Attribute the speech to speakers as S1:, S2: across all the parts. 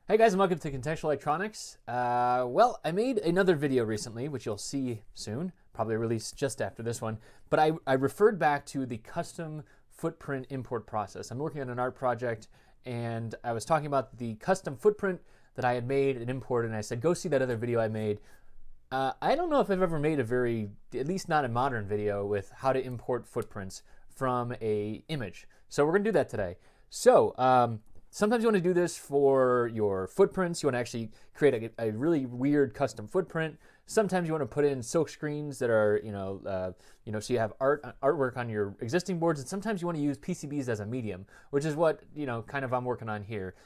S1: Hey guys, and welcome to Contextual Electronics. Well, I made another video recently, which you'll see soon, probably released just after this one, but I referred back to the custom footprint import process. I'm working on an art project, and I was talking about the custom footprint that I had made and imported, and I said, go see that other video I made. I don't know if I've ever made at least not a modern video, with how to import footprints from a image. So we're gonna do that today. So, sometimes you want to do this for your footprints. You want to actually create a really weird custom footprint. Sometimes you want to put in silk screens that are, so you have artwork on your existing boards. And sometimes you want to use PCBs as a medium, which is what, kind of I'm working on here.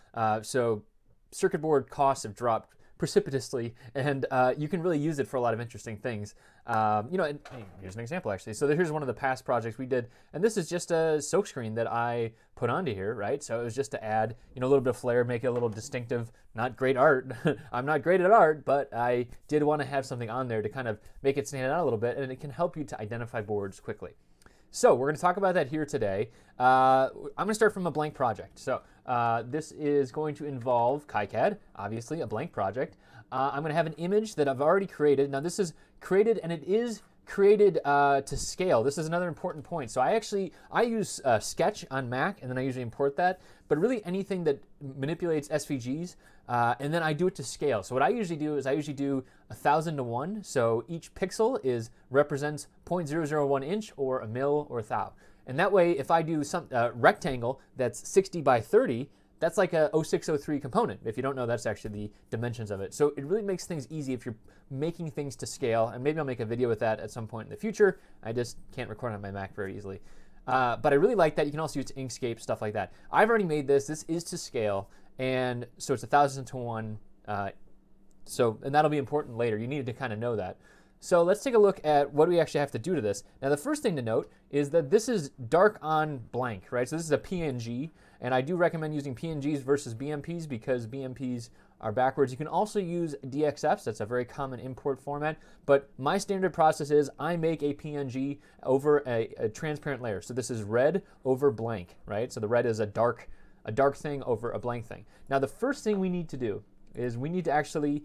S1: So circuit board costs have dropped precipitously, and you can really use it for a lot of interesting things. And here's an example actually. So here's one of the past projects we did, and this is just a silkscreen that I put onto here, right? So it was just to add, a little bit of flair, make it a little distinctive. Not great art. I'm not great at art, but I did want to have something on there to kind of make it stand out a little bit, and it can help you to identify boards quickly. So we're going to talk about that here today. I'm going to start from a blank project. So this is going to involve KiCad, obviously a blank project. I'm going to have an image that I've already created. Now this is created, and it is created to scale. This is another important point. So I use Sketch on Mac, and then I usually import that. But really anything that manipulates SVGs, and then I do it to scale. So what I usually do is I usually do 1,000 to 1. So each pixel represents 0.001 inch or a mil or a thou. And that way, if I do some rectangle that's 60 by 30, that's like a 0603 component. If you don't know, that's actually the dimensions of it. So it really makes things easy if you're making things to scale. And maybe I'll make a video with that at some point in the future. I just can't record on my Mac very easily. But I really like that. You can also use Inkscape, stuff like that. I've already made this. This is to scale. And so it's 1,000 to 1. And that'll be important later. You need to kind of know that. So let's take a look at what we actually have to do to this. Now the first thing to note is that this is dark on blank, right? So this is a PNG, and I do recommend using PNGs versus BMPs because BMPs are backwards. You can also use DXFs. That's a very common import format, but my standard process is I make a PNG over a transparent layer. So this is red over blank, right? So the red is a dark thing over a blank thing. Now the first thing we need to do is we need to actually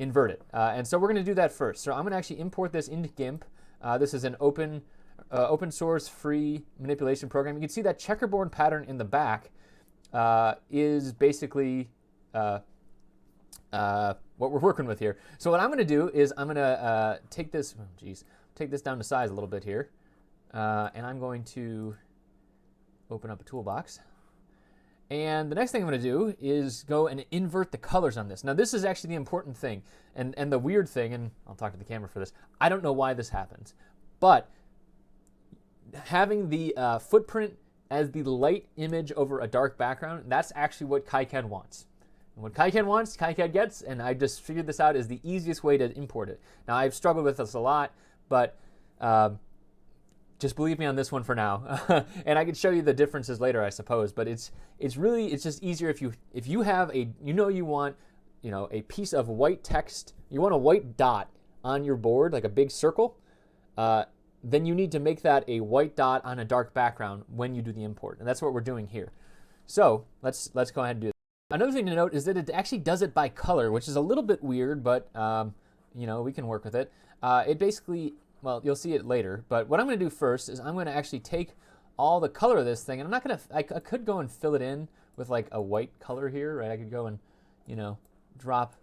S1: invert it. And so we're going to do that first. So I'm going to actually import this into GIMP. This is an open source free manipulation program. You can see that checkerboard pattern in the back is basically what we're working with here. So what I'm going to do is I'm going to take this down to size a little bit here. And I'm going to open up a toolbox. And the next thing I'm going to do is go and invert the colors on this. Now this is actually the important thing and the weird thing, and I'll talk to the camera for this. I don't know why this happens, but having the footprint as the light image over a dark background, that's actually what KiCad wants. And what KiCad wants, KiCad gets, and I just figured this out is the easiest way to import it. Now I've struggled with this a lot, but just believe me on this one for now. And I can show you the differences later, I suppose. But it's just easier if you have you want a piece of white text, you want a white dot on your board, like a big circle, then you need to make that a white dot on a dark background when you do the import. And that's what we're doing here. So let's go ahead and do that. Another thing to note is that it actually does it by color, which is a little bit weird, but we can work with it. It basically, well, you'll see it later, but what I'm going to do first is I'm going to actually take all the color of this thing, and I'm not going to, I could go and fill it in with like a white color here, right? I could go and, drop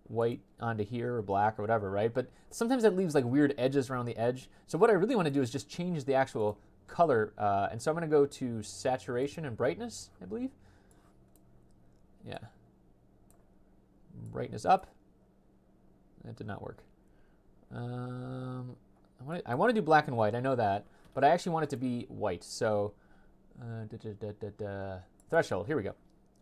S1: white onto here or black or whatever, right? But sometimes that leaves like weird edges around the edge. So what I really want to do is just change the actual color, and so I'm going to go to saturation and brightness, I believe. Yeah. Brightness up. That did not work. I want to do black and white, I know that, but I actually want it to be white. So threshold, here we go.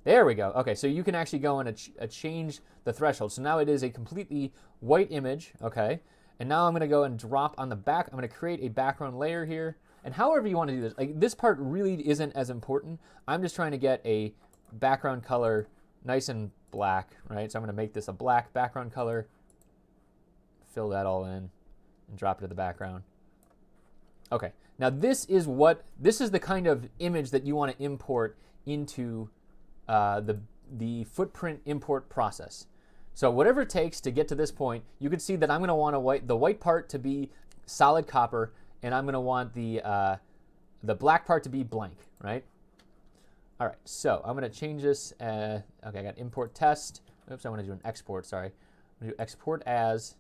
S1: There we go. Okay, so you can actually go and change the threshold. So now it is a completely white image, okay? And now I'm going to go and drop on the back. I'm going to create a background layer here. And however you want to do this, like this part really isn't as important. I'm just trying to get a background color nice and black, right? So I'm going to make this a black background color, fill that all in, and drop it to the background. Okay, now this is the kind of image that you want to import into the the footprint import process. So whatever it takes to get to this point, you can see that I'm going to want the white part to be solid copper, and I'm going to want the black part to be blank, right? All right, so I'm going to change this. Okay, I got import test. Oops, I want to do an export, sorry. I'm going to do export as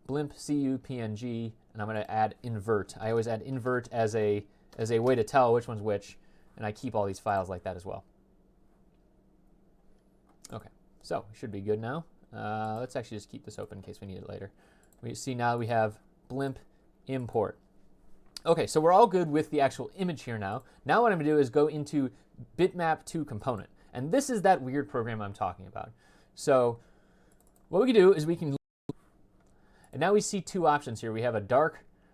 S1: blimp cu png, and I'm going to add invert. I always add invert as a way to tell which one's which, and I keep all these files like that as well. Okay, so it should be good now. Let's actually just keep this open in case we need it later. We see now we have blimp import. Okay, so we're all good with the actual image here now. Now what I'm going to do is go into bitmap to component. And this is that weird program I'm talking about. So what we can do is we can, and now we see two options here. We have a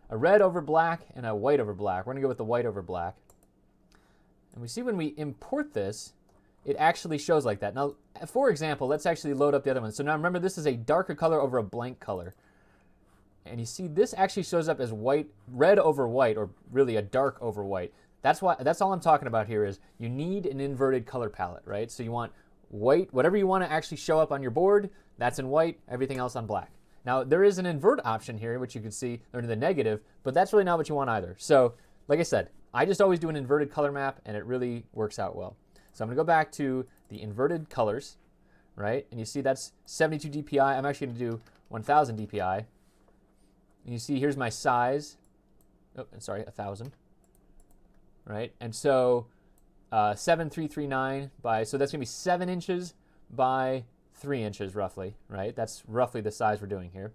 S1: red over black and a white over black. We're going to go with the white over black. And we see when we import this, it actually shows like that. Now, for example, let's actually load up the other one. So now remember, this is a darker color over a blank color. And you see this actually shows up as red over white, or really a dark over white. That's all I'm talking about here is you need an inverted color palette, right? So you want white, whatever you want to actually show up on your board, that's in white, everything else on black. Now, there is an invert option here, which you can see under the negative, but that's really not what you want either. So, like I said, I just always do an inverted color map, and it really works out well. So I'm going to go back to the inverted colors, right? And you see that's 72 dpi. I'm actually going to do 1000 dpi. And you see here's my size. Oh, sorry, 1000. Right? And so 7339 by, so that's going to be 7 inches by 3 inches roughly, right? That's roughly the size we're doing here.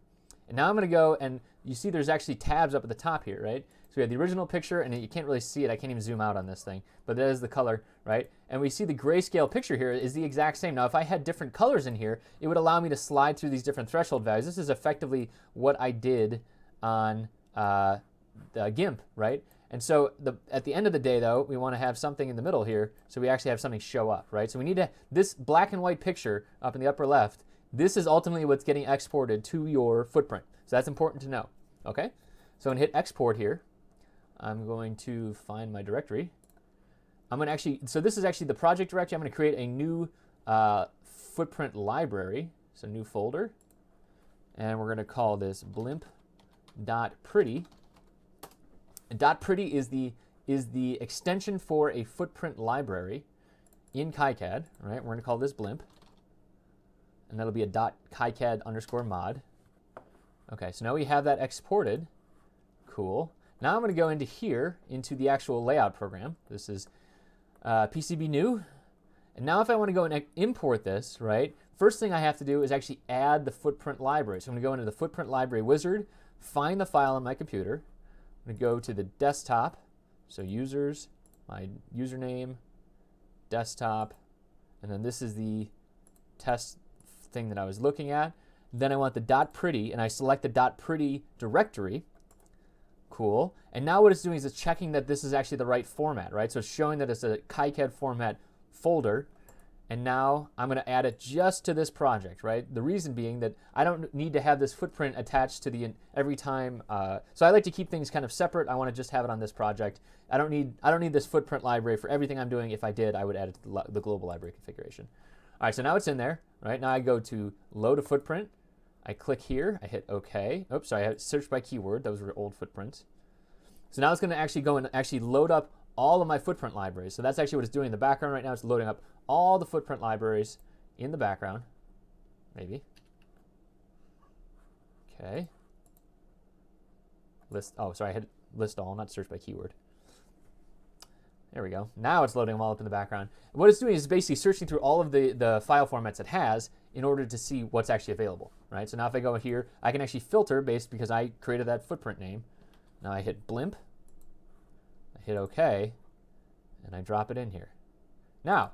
S1: And now I'm going to go, and you see there's actually tabs up at the top here, right? So we have the original picture, and you can't really see it. I can't even zoom out on this thing, but that is the color, right? And we see the grayscale picture here is the exact same. Now, if I had different colors in here, it would allow me to slide through these different threshold values. This is effectively what I did on the GIMP, right? And so at the end of the day, though, we want to have something in the middle here, so we actually have something show up, right? So we need to, this black and white picture up in the upper left, this is ultimately what's getting exported to your footprint. So that's important to know, okay? So I'm going to hit export here. I'm going to find my directory. I'm going to actually, so this is actually the project directory. I'm going to create a new footprint library, so new folder. And we're going to call this blimp.pretty. And .pretty is the extension for a footprint library in KiCad, right? We're going to call this blimp. And that'll be a .KiCad_mod. Okay, so now we have that exported. Cool. Now I'm going to go into here, into the actual layout program. This is PCB new. And now if I want to go and import this, right, first thing I have to do is actually add the footprint library. So I'm going to go into the footprint library wizard, find the file on my computer. I'm going to go to the desktop. So users, my username, desktop, and then this is the test thing that I was looking at. Then I want the .pretty, and I select the .pretty directory. Cool. And now what it's doing is it's checking that this is actually the right format, right? So it's showing that it's a KiCad format folder. And now I'm going to add it just to this project, right? The reason being that I don't need to have this footprint attached to the every time. So I like to keep things kind of separate. I want to just have it on this project. I don't need this footprint library for everything I'm doing. If I did, I would add it to the global library configuration. All right, so now it's in there, right? Now I go to load a footprint. I click here. I hit OK. Oops, sorry, I had search by keyword. Those were old footprints. So now it's going to actually go and actually load up all of my footprint libraries. So that's actually what it's doing in the background right now. It's loading up all the footprint libraries in the background. Maybe. Okay. List. Oh, sorry, I hit list all, not search by keyword. There we go. Now it's loading them all up in the background. And what it's doing is basically searching through all of the file formats it has in order to see what's actually available, right? So now if I go here, I can actually filter based because I created that footprint name. Now I hit blimp, I hit OK, and I drop it in here. Now,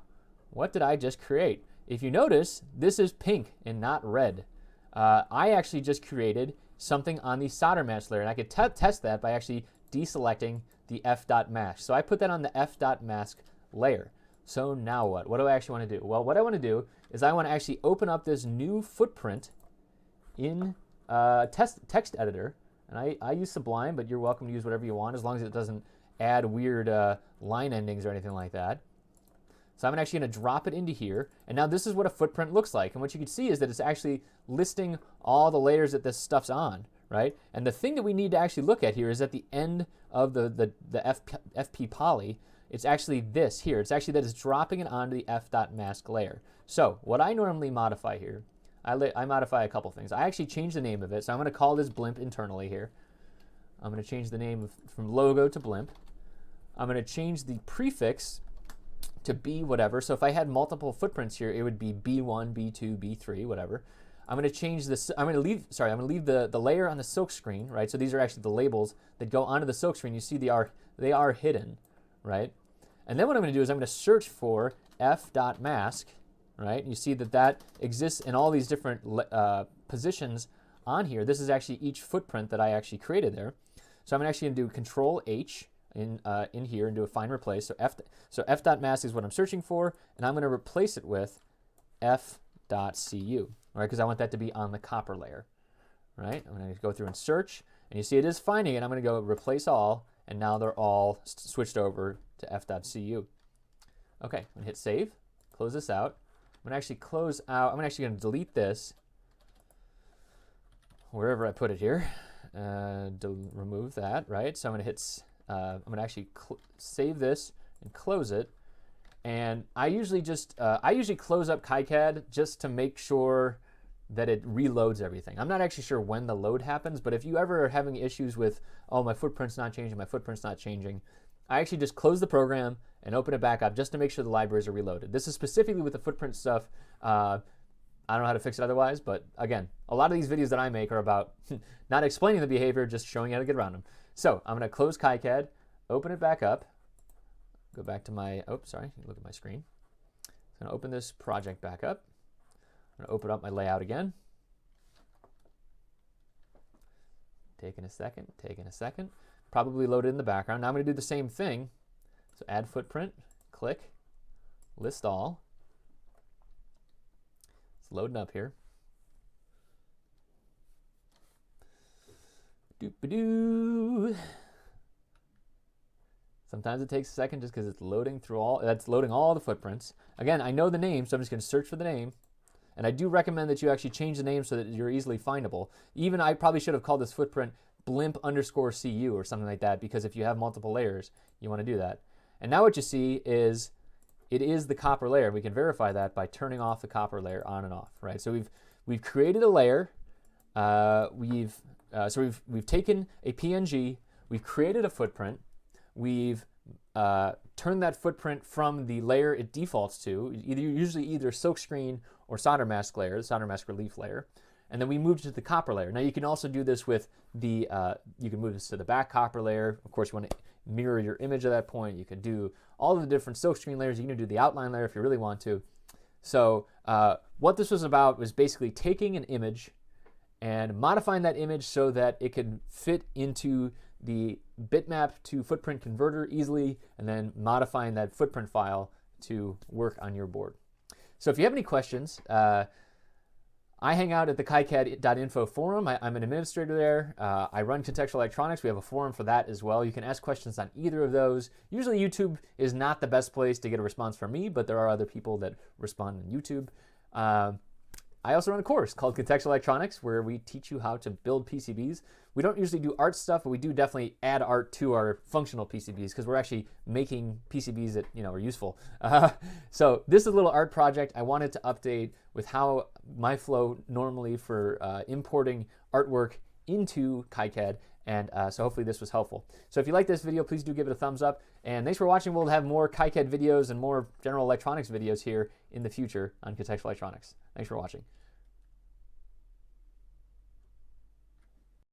S1: what did I just create? If you notice, this is pink and not red. I actually just created something on the Soldermask layer, and I could test that by actually deselecting the f.mask. So I put that on the f.mask layer. So now what? What do I actually want to do? Well, what I want to do is I want to actually open up this new footprint in text editor. And I use Sublime, but you're welcome to use whatever you want as long as it doesn't add weird line endings or anything like that. So I'm actually going to drop it into here. And now this is what a footprint looks like. And what you can see is that it's actually listing all the layers that this stuff's on, right? And the thing that we need to actually look at here is at the end of the FP poly, it's actually this here. It's actually that it's dropping it onto the f.mask layer. So what I normally modify here, I modify a couple things. I actually change the name of it. So I'm going to call this blimp internally here. I'm going to change the name from logo to blimp. I'm going to change the prefix to B whatever. So if I had multiple footprints here, it would be B1, B2, B3, whatever. I'm going to change this. I'm going to leave the layer on the Silkscreen, right? So these are actually the labels that go onto the Silkscreen. You see they are hidden, right? And then what I'm going to do is I'm going to search for f.mask, right? You see that exists in all these different positions on here. This is actually each footprint that I actually created there. So I'm actually going to do Control H in here and do a find replace. So f.mask is what I'm searching for, and I'm going to replace it with f.cu, right? Because I want that to be on the copper layer, right? I'm going to go through and search, and you see it is finding it. I'm going to go replace all, and now they're all switched over to f.cu. Okay, I'm going to hit save, close this out. I'm going to actually close out. I'm actually going to delete this wherever I put it here. Remove that, right? So I'm going to hit. I'm going to actually save this and close it. And I usually close up KiCad just to make sure that it reloads everything. I'm not actually sure when the load happens, but if you ever are having issues with, oh, my footprint's not changing, I actually just close the program and open it back up just to make sure the libraries are reloaded. This is specifically with the footprint stuff. I don't know how to fix it otherwise, but again, a lot of these videos that I make are about not explaining the behavior, just showing you how to get around them. So I'm going to close KiCad, open it back up, go back to my, look at my screen. I'm going to open this project back up. I'm going to open up my layout again. Taking a second. Probably loaded in the background. Now I'm going to do the same thing. So add footprint, click, list all. It's loading up here. Doop-a-doo. Sometimes it takes a second just because it's loading through loading all the footprints. Again, I know the name, so I'm just going to search for the name. And I do recommend that you actually change the name so that you're easily findable. Even I probably should have called this footprint blimp_cu or something like that, because if you have multiple layers, you want to do that. And now what you see is it is the copper layer. We can verify that by turning off the copper layer on and off, right? So we've created a layer. We've taken a PNG. We've created a footprint. We've turned that footprint from the layer it defaults to, usually either Silkscreen or Soldermask layer, the Soldermask relief layer. And then we moved to the copper layer. Now you can also do this with you can move this to the back copper layer. Of course, you want to mirror your image at that point. You can do all of the different Silkscreen layers. You can do the outline layer if you really want to. So what this was about was basically taking an image and modifying that image so that it could fit into the bitmap to footprint converter easily, and then modifying that footprint file to work on your board. So if you have any questions, I hang out at the KiCad.info forum. I'm an administrator there. I run Contextual Electronics. We have a forum for that as well. You can ask questions on either of those. Usually YouTube is not the best place to get a response from me, but there are other people that respond on YouTube. I also run a course called Contextual Electronics where we teach you how to build PCBs. We don't usually do art stuff, but we do definitely add art to our functional PCBs because we're actually making PCBs that are useful. So this is a little art project I wanted to update with how my flow normally for importing artwork into KiCad. And so hopefully this was helpful. So if you like this video, please do give it a thumbs up. And thanks for watching. We'll have more KiCad videos and more general electronics videos here in the future on Contextual Electronics. Thanks for watching.